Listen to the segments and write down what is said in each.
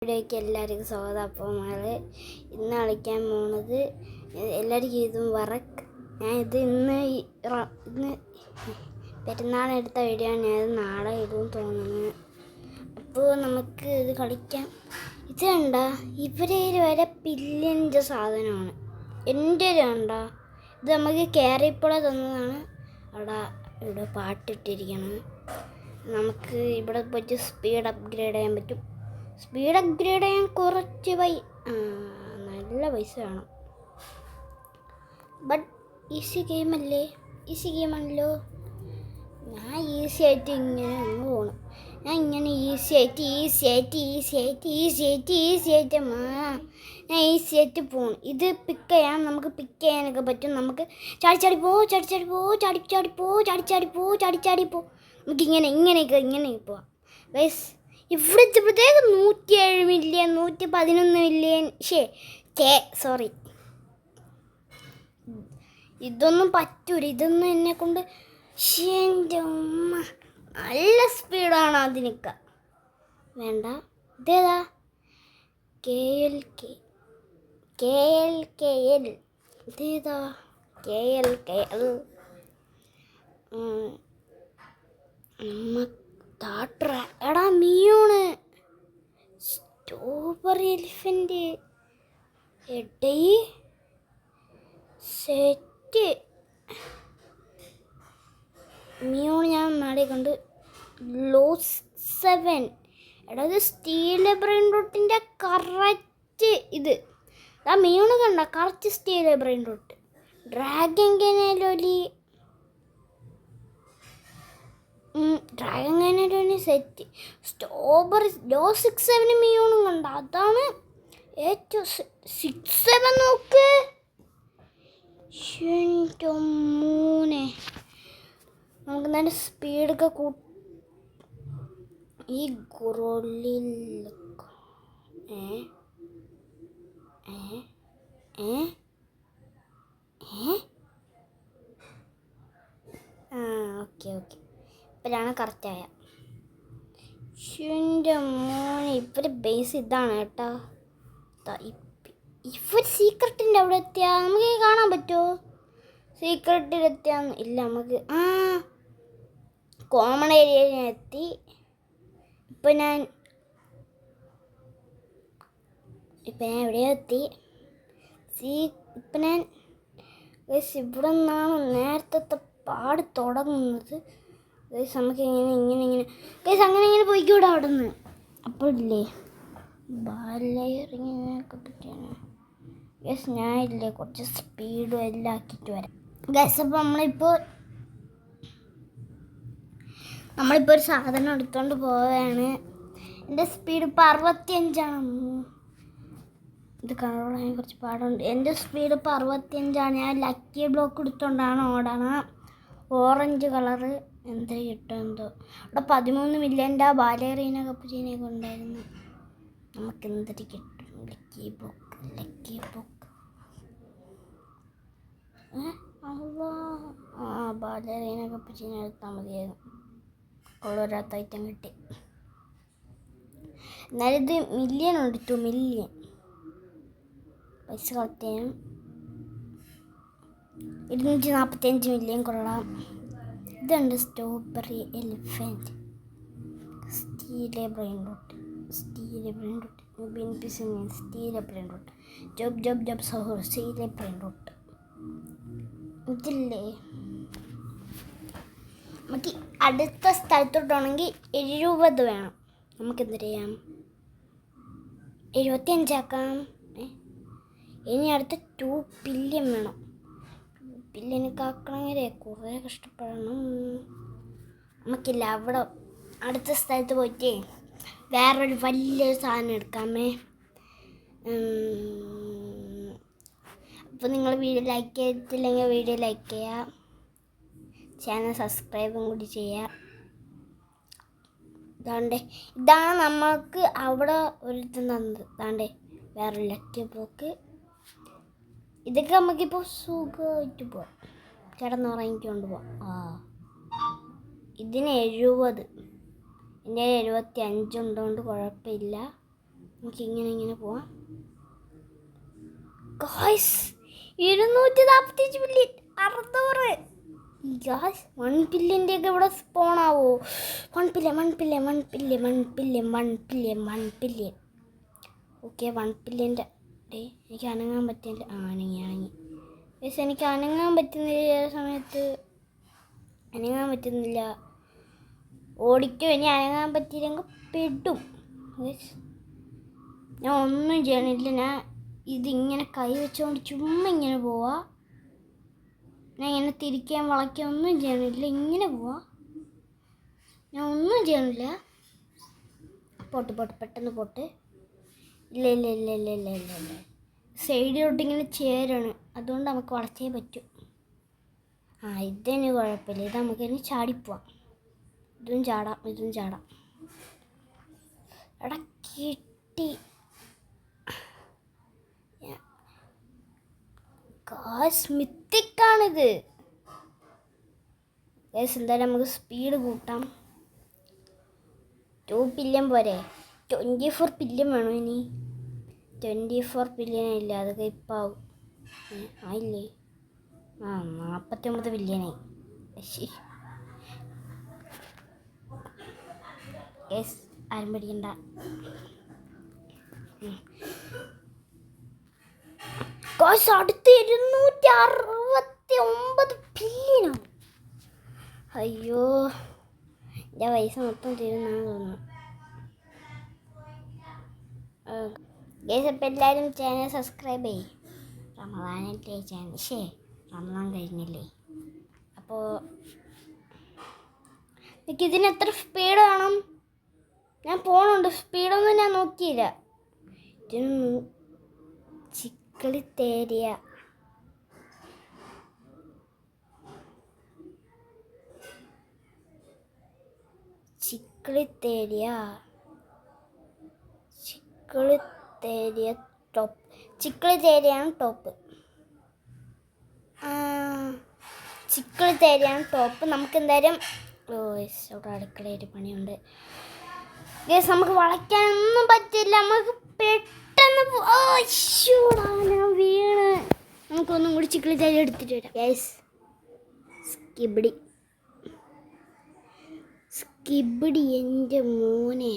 ഗ്രൂപ്പിലേക്ക് എല്ലാവർക്കും സ്വാഗതം. അപ്പോൾ നമ്മൾ ഇന്ന് കളിക്കാൻ പോകുന്നത് എല്ലാവർക്കും ഇതും വറക്ക്. ഞാൻ ഇന്ന് പെരുന്നാളെടുത്ത വീഡിയോ ഞാനത് നാളെ ഇടും തോന്നുന്നു. അപ്പോൾ നമുക്ക് ഇത് കളിക്കാം. ഇത് കണ്ട ഇവരെ വരെ പില്ലിൻ്റെ സാധനമാണ്. എൻ്റെ കണ്ട ഇത് നമുക്ക് കയറിയപ്പോഴേ തന്നതാണ്. ഇവിടെ പാട്ടിട്ടിരിക്കണം. നമുക്ക് ഇവിടെ പോയിട്ട് സ്പീഡ് അപ്ഗ്രേഡ് ചെയ്യാൻ പറ്റും. സ്പീഡ് അപ്ഗ്രേഡ് ചെയ്യാൻ കുറച്ച് നല്ല പൈസ വേണം. ബട്ട് ഈസി ഗെയിമാണല്ലോ. ഞാൻ ഈസി ആയിട്ട് ഇങ്ങനെ അങ്ങ് പോകണം. ഞാൻ ഇങ്ങനെ ഈസി ആയിട്ട് പോകണം. ഇത് പിക്ക് ചെയ്യാൻ നമുക്ക് പിക്ക് ചെയ്യാനൊക്കെ പറ്റും. നമുക്ക് ചാടി പോ നമുക്ക് ഇങ്ങനെ പോവാം. ഗൈസ് ഇവിടുത്തേക്ക് 107 മില്യൺ 111 മില്യൺ സോറി, ഇതൊന്നും പറ്റൂല. ഇതൊന്നും എന്നെ കൊണ്ട് എൻ്റെ ഉമ്മ നല്ല സ്പീഡാണ് അതിനൊക്കെ. വേണ്ട, ഇതേതാ KL ഇതേതാ KL എടാ മിയോണ് സ്ട്രോബറി എലിഫന്റ് സെറ്റ് മിയോണ് ഞാൻ നാളെ കണ്ട്. ലോസ് 7 എടാ ഇത് സ്റ്റീൽ ബ്രെയിൻ റൂട്ടിൻ്റെ കറക്റ്റ് ഇത് ആ മിയോണ് കണ്ട correct steal brain rot. Dragon cannelloni set strawberry ലോ 6-7 മിയോണും കണ്ട. അതാണ് ഏറ്റവും 6-7 നോക്ക്. എൻ്റെ മോനെ നമുക്ക് നല്ല സ്പീഡൊക്കെ ഈ ഗൊറില്ല ഓക്കെ ഇപ്പോഴാണ് കറക്റ്റായ. എൻ്റെ മോനെ ഇവര് ബേസ് ഇതാണ് കേട്ടോ. ഇവർ സീക്രട്ടിൻ്റെ അവിടെ എത്തിയാ നമുക്ക് കാണാൻ പറ്റുമോ? സീക്രട്ടിലെത്തിയാന്ന് ഇല്ല. നമുക്ക് കോമൺ ഏരിയയിൽ ഞാൻ എത്തി. ഇപ്പം ഞാൻ എവിടെയോ എത്തി. ഇപ്പം ഞാൻ ഇവിടെ നിന്നാണ് നേരത്തെ പാട് തുടങ്ങുന്നത്. നമുക്ക് ഇങ്ങനെ അങ്ങനെ പോയിക്കൂടെ അവിടെ നിന്ന്. അപ്പോൾ ഇല്ലേ ബാലയിറങ്ങിയൊക്കെ പറ്റിയാണ്. ഞാൻ ഇല്ലേ കുറച്ച് സ്പീഡും എല്ലാം ആക്കിയിട്ട് വരാം. അപ്പോൾ നമ്മളിപ്പോൾ ഒരു സാധനം എടുത്തുകൊണ്ട് പോവുകയാണ്. എൻ്റെ സ്പീഡ് ഇപ്പോൾ 65ആണ്. ഇത് കൺട്രോൾ ചെയ്യാൻ കുറച്ച് പാടുണ്ട്. എൻ്റെ സ്പീഡ് ഇപ്പോൾ 65ആണ്. ഞാൻ ലക്കി ബ്ലോക്ക് എടുത്തുകൊണ്ടാണ് ഓടണം. ഓറഞ്ച് കളറ് എന്ത് കിട്ടുമെന്തോ. അവിടെ 13 മില്യൻ്റെ ആ ബാലേറീന കപ്പുചീനൊക്കെ ഉണ്ടായിരുന്നു. നമുക്ക് എന്തൊരു കിട്ടും? ലക്കി ബ്ലോക്ക് ബാലേറീന കപ്പുചീന എടുത്താൽ മതിയായിരുന്നു. ഉള്ളൊരാത്ത ഐറ്റം കിട്ടി. എന്നാലും ഇത് മില്യൺ എടുത്തു. മില്യൺ പൈസ കളക്ട് ചെയ്യാം. 245 മില്യൺ കൊള്ളാം. ഇതുണ്ട് strawberry elephant steal brain rot job സഹോർ സ്റ്റീൽ ബ്രെയിൻ റൂട്ട്. ഇതില്ലേ നമുക്ക് അടുത്ത സ്ഥലത്തോട്ടാണെങ്കിൽ 70 വേണം. നമുക്കെന്ത് ചെയ്യാം? 75 ആക്കാം. ഇനി അടുത്ത 2 ബില്യൺ വേണം. ബില്യനൊക്കെ ആക്കണമെങ്കിൽ കുറേ കഷ്ടപ്പെടണം. നമുക്കില്ല. അവിടെ അടുത്ത സ്ഥലത്ത് പോയിട്ട് വേറൊരു വലിയൊരു സാധനം എടുക്കാമേ. അപ്പോൾ നിങ്ങൾ വീഡിയോ ലൈക്ക് ചെയ്തിട്ടില്ലെങ്കിൽ വീഡിയോ ലൈക്ക് ചെയ്യുക. ചാനൽ സബ്സ്ക്രൈബും കൂടി ചെയ്യുക. ഇതാണ് നമ്മൾക്ക് അവിടെ ഒരു ഇത് തന്നത്. വേറെ ലക്കി ബ്ലോക്ക്. ഇതൊക്കെ നമുക്കിപ്പോൾ സുഖമായിട്ട് പോവാം. കിടന്നുറങ്ങിക്കൊണ്ട് പോവാം. ഇതിന് 70. എൻ്റെ 75 ഉണ്ടോണ്ട് കുഴപ്പമില്ല. നമുക്ക് ഇങ്ങനെ പോവാം. Guys 245 billion 600. ഗായ്സ് 1 ബില്യൻ്റെ ഒക്കെ ഇവിടെ സ്പോണാവോ? 1 ബില്യൺ. ഓക്കെ 1 ബില്യൻ്റെ എനിക്ക് അനങ്ങാൻ പറ്റില്ല. അനങ്ങി ഗായ്സ് എനിക്ക് അനങ്ങാൻ പറ്റുന്നില്ല. ചില സമയത്ത് അനങ്ങാൻ പറ്റുന്നില്ല. ഓടിക്കും. ഇനി അനങ്ങാൻ പറ്റിയില്ലെങ്കിൽ പെടും. ഞാൻ ഒന്നും ചെയ്യണില്ല. ഞാൻ ഇതിങ്ങനെ കൈ വെച്ചുകൊണ്ട് ചുമ്മാ ഇങ്ങനെ പോവാ. ഞാൻ ഇങ്ങനെ തിരിക്കാൻ വളയ്ക്കാൻ ഒന്നും ചെയ്യണില്ല. ഇങ്ങനെ പോവാ. ഞാൻ ഒന്നും ചെയ്യണില്ല. പോട്ട് പെട്ടെന്ന് പോട്ട്. ഇല്ല സൈഡിലോട്ട് ഇങ്ങനെ ചേരാണ്. അതുകൊണ്ട് നമുക്ക് വളച്ചേ പറ്റൂ. ഇതിന് കുഴപ്പമില്ല. ഇത് നമുക്കിനി ചാടിപ്പോവാം. ഇതും ചാടാം. എടാ കിട്ടി. മിത്തിക്കാണിത്. എന്തായാലും നമുക്ക് സ്പീഡ് കൂട്ടാം. 2 ബില്യൺ പോരെ? 24 ബില്യൺ വേണോ ഇനി? 24 ബില്യൺ ഇല്ല. അതൊക്കെ ഇപ്പം ആവും. ആയില്ലേ? 49 ബില്യണായി. ആരും പഠിക്കണ്ട. അടുത്ത് 269 ബില്യണോ? അയ്യോ, എൻ്റെ പൈസ മൊത്തം തീരുന്നാണ് തോന്നുന്നു. അപ്പം എല്ലാവരും ചാനൽ സബ്സ്ക്രൈബ് ചെയ്യും. റമദാനല്ലേ ചാനൽ? റമദാൻ കഴിഞ്ഞില്ലേ? അപ്പോൾ ഇതിന് എത്ര സ്പീഡ് വേണം? ഞാൻ പോണുണ്ട്. സ്പീഡൊന്നും ഞാൻ നോക്കിയില്ല. ഇതിന് ചിക്കളിത്തേരിയ ടോപ്പ്. ചിക്കളിത്തേരിയാണ് ടോപ്പ്. നമുക്ക് എന്തായാലും അവിടെ അടുക്കളയിൽ പണിയുണ്ട്. നമുക്ക് വളയ്ക്കാനൊന്നും പറ്റില്ല. നമുക്ക് പെട്ടെന്ന് ഞാൻ വീണ്. നമുക്കൊന്നും കൂടി ചിക്കളിത്തേരി എടുത്തിട്ട് വരാം. സ്കിബിഡി എൻ്റെ മോനെ.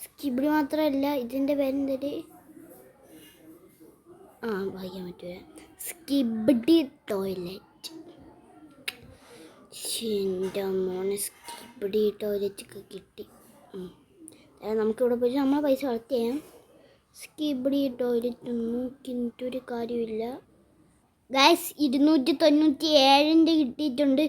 സ്കിബിഡി മാത്രമല്ല, ഇതിൻ്റെ പേരെന്തൊരു വായിക്കാൻ പറ്റുക. Skibidi toilet. എൻ്റെ മോനെ സ്കിബിഡി ടോയ്ലറ്റ് ഒക്കെ കിട്ടി. നമുക്കിവിടെ പോയി നമ്മളെ പൈസ കളക്ട് ചെയ്യാം. സ്കിബിഡി ടോയ്ലറ്റ് നോക്കിയിട്ടൊരു കാര്യമില്ല. ഗൈസ് 297 കിട്ടിയിട്ടുണ്ട്.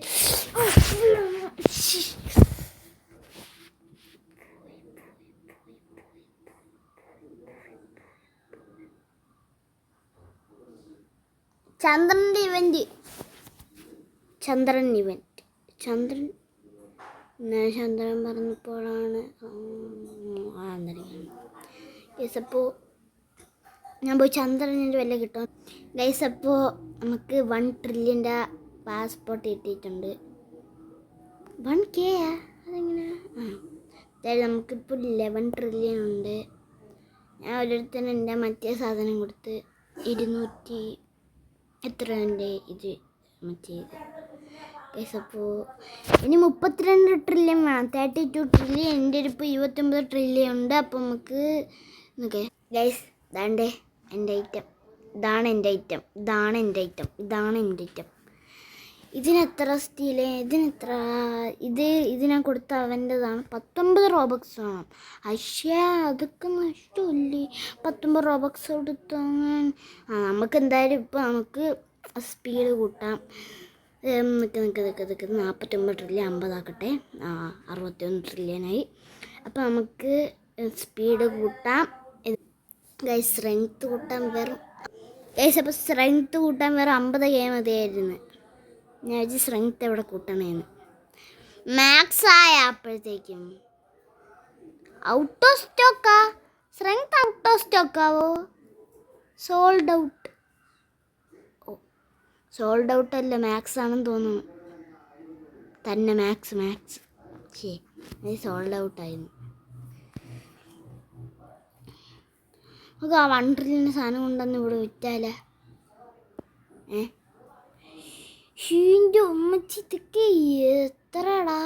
ചന്ദ്രൻ പറഞ്ഞപ്പോഴാണ് അപ്പോൾ ഞാൻ പോയി ചന്ദ്രനിൻ്റെ വില കിട്ടും. ഗൈസ് അപ്പോൾ നമുക്ക് 1 ട്രില്യൻ്റെ പാസ്പോർട്ട് കിട്ടിയിട്ടുണ്ട്. 1K അതെങ്ങനെയാ? അതായത് നമുക്കിപ്പോൾ 11 ട്രില്യൺ ഉണ്ട്. ഞാൻ ഓരോരുത്തരും എൻ്റെ മറ്റേ സാധനം കൊടുത്ത് 200 എത്രയുണ്ട് ഇത് മറ്റേത്. ഗൈസ് അപ്പോൾ ഇനി 32 ട്രില്യൺ വേണം. 32 ട്രില്യൺ. എൻ്റെ ഇപ്പോൾ 29 ട്രില്യൺ ഉണ്ട്. അപ്പോൾ നമുക്ക് നോക്കേ ഗൈസ്, ഇതാണ് എൻ്റെ ഐറ്റം. ഇതിനെത്ര സ്റ്റീല്? ഇത് ഞാൻ കൊടുത്ത അവൻ്റെതാണ്. 19 റോബക്സ് വേണം. അതൊക്കെ നഷ്ടമില്ലേ? 19 റോബക്സ് കൊടുത്ത് നമുക്ക് എന്തായാലും ഇപ്പോൾ നമുക്ക് സ്പീഡ് കൂട്ടാം. നിൽക്ക് 49 ട്രില്യൺ 50 ആക്കട്ടെ. 61 ട്രില്യനായി. അപ്പോൾ നമുക്ക് സ്പീഡ് കൂട്ടാം. ഗൈസ് സ്ട്രെങ്ത്ത് കൂട്ടാൻ വെറും 50K മതിയായിരുന്നു. ഞാൻ വെച്ച് സ്ട്രെങ്ത്ത് എവിടെ കൂട്ടണേന്ന്. മാക്സ് ആയ അപ്പോഴത്തേക്കും ഔട്ട് ഓഫ് സ്റ്റോക്കാ? സ്ട്രെങ്ത്ത് ഔട്ട് ഓഫ് സ്റ്റോക്കാവോ? സോൾഡ് ഔട്ട് അല്ല, മാക്സ് ആണെന്ന് തോന്നുന്നു. തന്നെ മാക്സ് സോൾഡ് ഔട്ടായിരുന്നു. നമുക്ക് ആ 1 ട്രില്യൺ സാധനം കൊണ്ടുവന്ന് ഇവിടെ വിറ്റാലേ. ഷീൻ്റെ ഉമ്മച്ചി ഇതൊക്കെ എത്രടാ.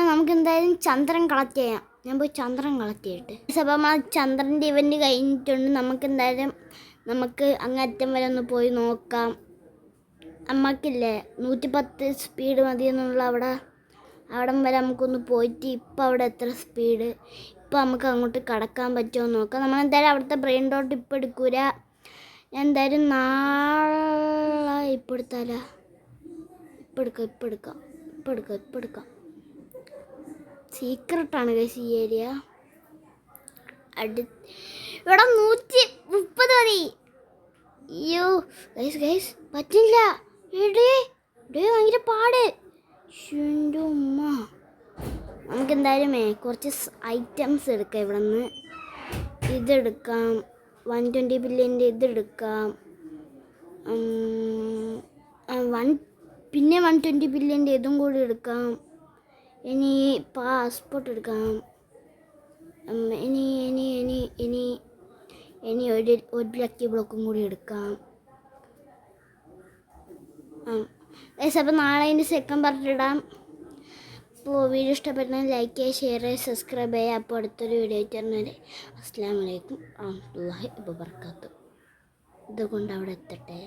നമുക്ക് എന്തായാലും ചന്ദ്രൻ കളക്ട് ചെയ്യാം. ഞാൻ പോയി ചന്ദ്രൻ കളക്ട് ചെയ്തിട്ട്. അപ്പം ആ ചന്ദ്രൻ്റെ ഇവൻ്റ് കഴിഞ്ഞിട്ടുണ്ട്. നമുക്ക് അങ്ങറ്റം വരെ ഒന്ന് പോയി നോക്കാം. അമ്മക്കില്ലേ 110 സ്പീഡ് മതിയെന്നുള്ള അവിടം വരെ നമുക്കൊന്ന് പോയിട്ട് ഇപ്പം അവിടെ എത്ര സ്പീഡ്, ഇപ്പം നമുക്ക് അങ്ങോട്ട് കടക്കാൻ പറ്റുമോ നോക്കാം. നമ്മളെന്തായാലും അവിടുത്തെ ബ്രെയിൻ ഡോട്ട് ഇപ്പം എടുക്കൂല. ഞാൻ എന്തായാലും നാളെ ഇപ്പം എടുത്താലോ. ഇപ്പം എടുക്കാം. സീക്രട്ടാണ് ഗൈസ് ഈ ഏരിയ. ഇവിടെ 130 മതി. അയ്യോ ഗൈസ് പറ്റില്ല. ഭയങ്കര പാട്. ഷീൻ്റെ ഉമ്മ. നമുക്കെന്തായാലും കുറച്ച് ഐറ്റംസ് എടുക്കാം. ഇവിടെ നിന്ന് ഇതെടുക്കാം. 120 ബില്യൻ്റെ ഇതെടുക്കാം. പിന്നെ 120 ബില്യൻ്റെ ഇതും കൂടി എടുക്കാം. ഇനി പാസ്പോർട്ട് എടുക്കാം. ഇനി ഒരു ലക്കി ബ്ലോക്കും കൂടി എടുക്കാം. അപ്പോൾ നാളെ അതിൻ്റെ സെക്കൻഡ് പാർട്ട് ഇടാം. അപ്പോൾ വീഡിയോ ഇഷ്ടപ്പെട്ടാൽ ലൈക്ക് ചെയ്യുക, ഷെയർ ചെയ്യുക, സബ്സ്ക്രൈബ് ചെയ്യുക. അപ്പോൾ അടുത്തൊരു വീഡിയോ ആയിട്ട് വരുന്നവരെ അസ്സലാമു അലൈക്കും വറഹ്മത്തുള്ളാഹി വബറകാതുഹു. ഇതുകൊണ്ട് അവിടെ എത്തട്ടെ.